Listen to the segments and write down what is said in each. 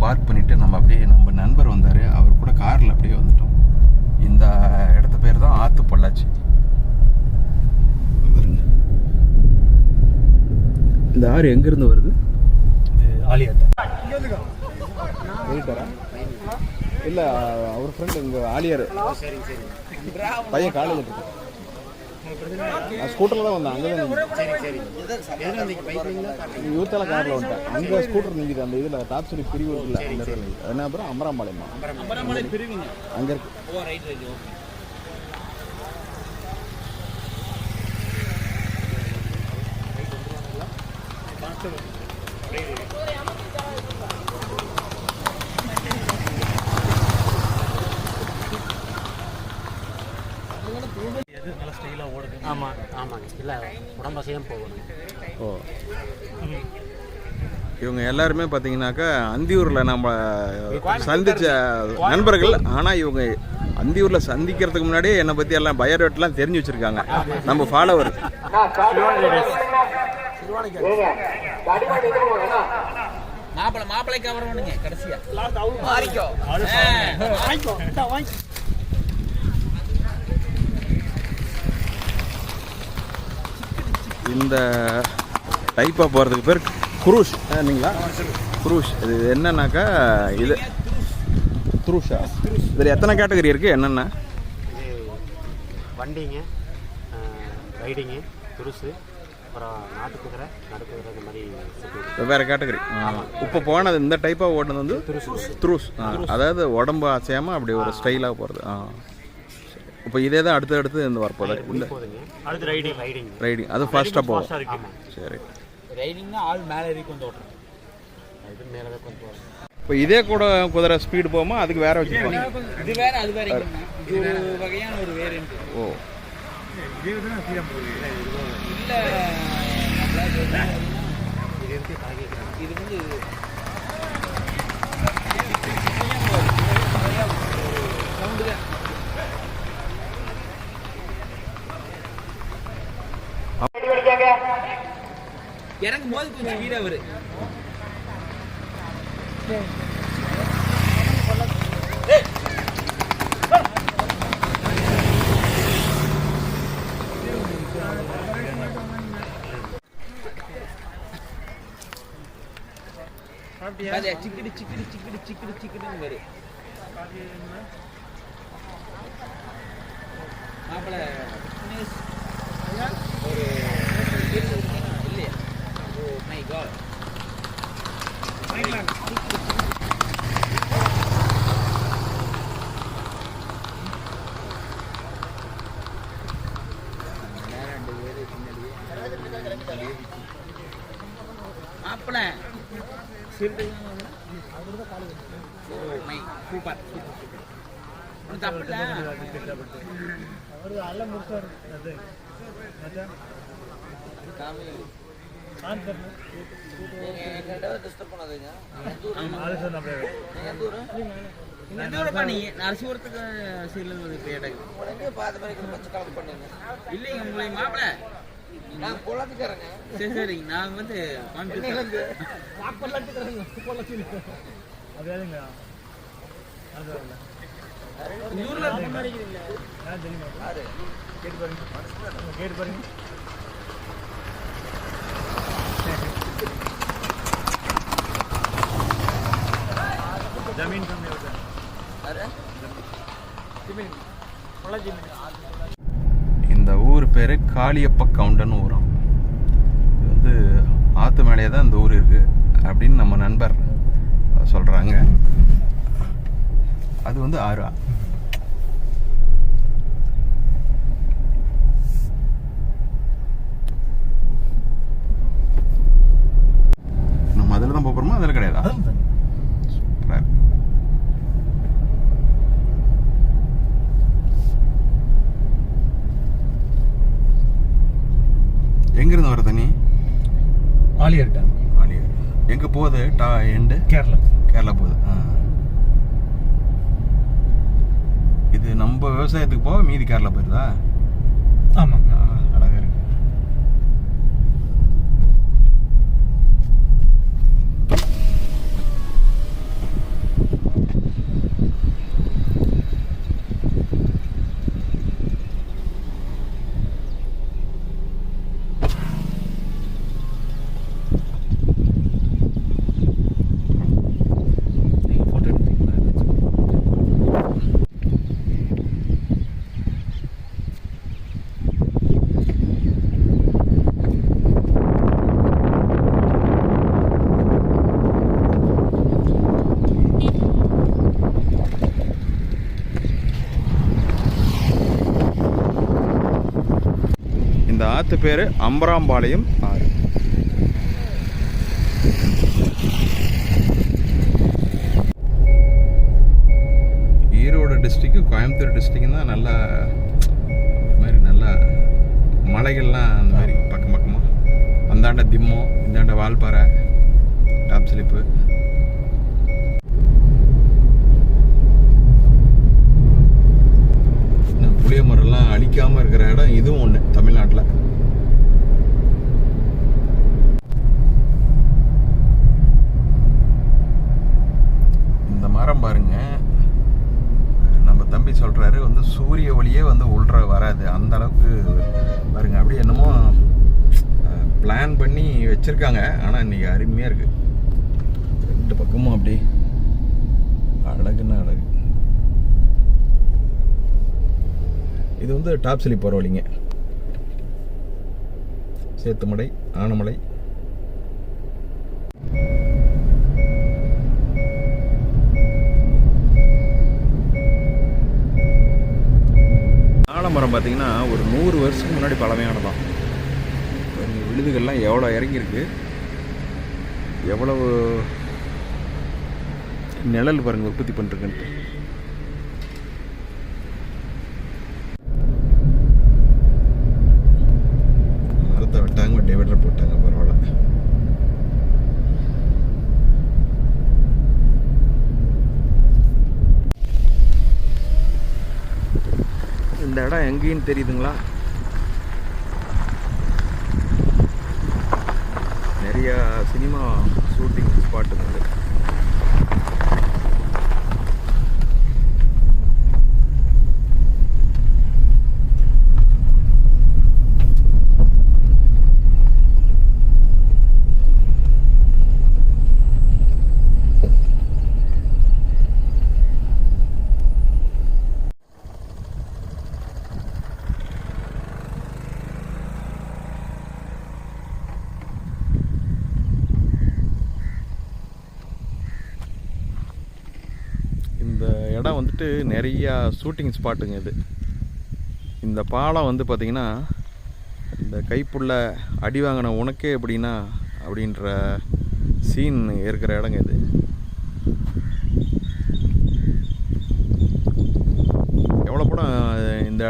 Park பண்ணிவிட்டு நம்ம அப்படியே நம்ம நண்பர் வந்தார், அவர் கூட காரில் அப்படியே வந்துட்டோம். இந்த இடத்து பேர் தான் ஆற்று பொள்ளாச்சி. பாருங்க, இந்த ஆறு எங்கேருந்து வருது? இது ஆலியார் இல்லை, அவர் ஃப்ரெண்டு இங்கே ஆலியார் பையன் காலேஜ் இருக்கு. ஸ்கூட்டரில் தான் வந்தேன். அங்கே தான் யூத்தெல்லாம் காரில் வந்துட்டேன். அங்கே ஸ்கூட்டர் நிற்கிது அந்த இதில் டாப் சரி பிரிவு இல்லை, அந்த என்ன அப்புறம் அமராம்பாளையமா அங்கே இருக்கு. ஆமாம் ஆமாங்க, இல்லை உடம்பசையும் போகணும். ஓ, இவங்க எல்லாருமே பார்த்தீங்கன்னாக்கா அந்தியூரில் நம்ம சந்தித்த நண்பர்கள். ஆனால் இவங்க அந்தியூரில் சந்திக்கிறதுக்கு முன்னாடியே என்னை பற்றி எல்லாம் பயோடேட்லாம் தெரிஞ்சு வச்சுருக்காங்க, நம்ம ஃபாலோவர். மாப்பிள்ளைக்கு வரணுங்க கடைசியா. இந்த டைப்பாக போகிறதுக்கு பேர் குரூஷ் இல்லைங்களா? குரூஷ். இது என்னன்னாக்கா இது குரூஷா? இதில் எத்தனை கேட்டகரி இருக்குது? என்னென்ன? இது வண்டிங்க, ரைடிங்கு, துருசு, அப்புறம் நாட்டுக்குதிரை, நடுக்குதிரை, இந்த மாதிரி வெவ்வேறு கேட்டகரி. இப்போ போனது இந்த டைப்பாக ஓடுனது வந்து த்ரூஸ். அதாவது உடம்பு அசையாமல் அப்படி ஒரு ஸ்டைலாக போகிறது. இப்போ இதே தான் அடுத்து இந்த வரப்போகுது. இந்த அடுத்து ரைடிங் அது ஃபாஸ்ட்டாக போகும். சரி, ரைடிங்னா ஆள் மேலே ஏறி கொண்டு ஓட்டுறோம், இது மேலே தான் கொண்டு போகிறோம். இப்போ இதே கூட குதிரை ஸ்பீடு போகுமா? அதுக்கு வேற வச்சுருப்பாங்க. இது வேற அது வேற. இது ஒரு வகையான ஒரு வேரியன்ட். ஓ, இல்லை இது வந்து இறங்கும் போது கொஞ்சம் ஸ்பீடா வரு. சிக்கிடு சிக்கிடு சிக்கிடு சிக்கிடு சிக்கிடுன்னு வரு. மாப்பிள்ள ஒரு இல்லையா? Oh my god. மாப்பிள்ள சூப்பர் தப்பில்ல. நரசிபுரத்துக்கு இல்லைங்க உங்களை மாப்பிள்ள. சரி சரி, நான் வந்து ஜமீன் கம்மி இந்த ஊர் பேர் காளியப்ப கவுண்டன்னு ஊரும். இது வந்து ஆற்று மேலேயே தான் இந்த ஊர் இருக்குது அப்படின்னு நம்ம நண்பர் சொல்கிறாங்க. அது வந்து ஆறு. நம்ம அதில் தான் போகிறோமா? அதில் கிடையாது. எங்கிருந்து வர தண்ணி? ஆலியார் டேம். ஆலியார் எங்கே போகுது? எண்டு கேரளா போகுது. இது நம்ம விவசாயத்துக்கு போக மீதி கேரளா போயிருதா? ஆமாங்க. அழகா இருக்கு. இடத்து பேர் அம்பராம்பாளையம் ஆறு. ஈரோடு டிஸ்ட்ரிக்கும் கோயம்புத்தூர் டிஸ்ட்ரிக்கும் தான் நல்லா ஒரு மாதிரி நல்லா மலைகள்லாம் அந்த மாதிரி பக்கம் பக்கமாக. அந்தாண்ட திம்மம், இந்தாண்ட வால்பாறை, டாப் ஸ்லிப்பு. புளிய மரம்லாம் அழிக்காமல் இருக்கிற இடம் இதுவும் ஒன்று தமிழ்நாட்டில். இந்த மரம் பாருங்க, நம்ம தம்பி சொல்றாரு வந்து சூரிய ஒளியே வந்து உள்ற வராது அந்த அளவுக்கு பாருங்க. அப்படியே என்னமோ பிளான் பண்ணி வச்சிருக்காங்க. ஆனால் இன்னைக்கு அருமையாக இருக்கு. ரெண்டு பக்கமும் அப்படி அழகுன்னா அழகு. இது வந்து டாப் ஸ்லிப் போகிற வழிங்க. சேத்துமலை, ஆனமலை. ஆலமரம் பார்த்தீங்கன்னா ஒரு 100 வருஷத்துக்கு முன்னாடி பழமையானதான். விழுதுகள்லாம் எவ்வளோ இறங்கியிருக்கு, எவ்வளவு நிழல் பாருங்கள் உற்பத்தி பண்ணிருக்குன்ட்டு. மரத்தை வெட்டாங்க, டிவைடர் போட்டாங்க, பரவாயில்ல. இந்த இடம் எங்கேன்னு தெரியுதுங்களா? நிறைய சினிமா ஷூட்டிங் ஸ்பாட்டு இருக்குது. இடம் வந்துட்டு நிறையா ஷூட்டிங் ஸ்பாட்டுங்க இது. இந்த பாலம் வந்து பார்த்திங்கன்னா இந்த கைப்புள்ள அடி வாங்கின உனக்கே எப்படின்னா அப்படின்ற சீன் இருக்கிற இடங்க இது. எவ்வளோ படம் இந்த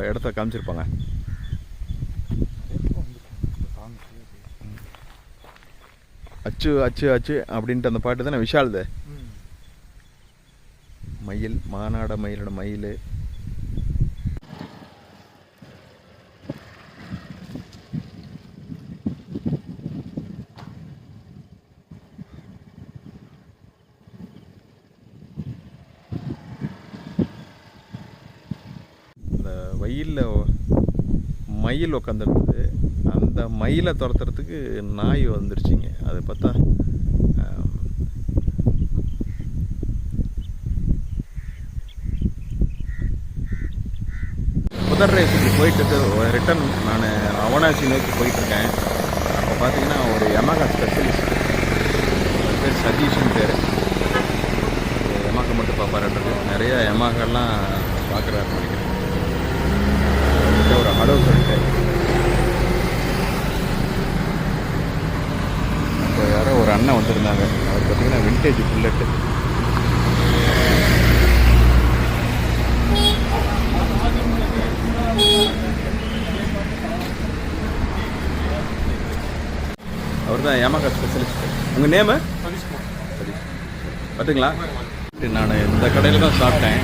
இடத்த காமிச்சிருப்பாங்க. அச்சு அச்சு அச்சு அப்படின்ட்டு அந்த பாட்டு தானே விஷால்து. மயில், மானாட மயிலோட மயில். இந்த வயலில் மயில் உக்காந்துருந்தது. அந்த மயிலை துரத்துறதுக்கு நாய் வந்துருச்சுங்க. அதை பார்த்தா முதல் ரேஸுக்கு போயிட்டு ரிட்டன் நான் அவனாசி நோக்கி போயிட்டுருக்கேன். அப்போ பார்த்தீங்கன்னா ஒரு யமகா ஸ்பெஷலிஸ்ட் பேர் சதீஷ்னு பேர். யமகா மட்டும் பார்ப்பாருன்றது நிறைய யமகாலாம் பார்க்குறாரு நினைக்கிறேன். ஒரு ஹலோ சொல்லிட்டு இப்போ யாரோ ஒரு அண்ணன் வந்திருந்தாங்க. அவர் பார்த்தீங்கன்னா விண்டேஜ் புல்லட்டு. அவர் தான் யமகா ஸ்பெஷலிஸ்ட். உங்கள் நேமு? சதீஷ். பார்த்துங்களா, நான் இந்த கடையில் தான் சாப்பிட்டேன்.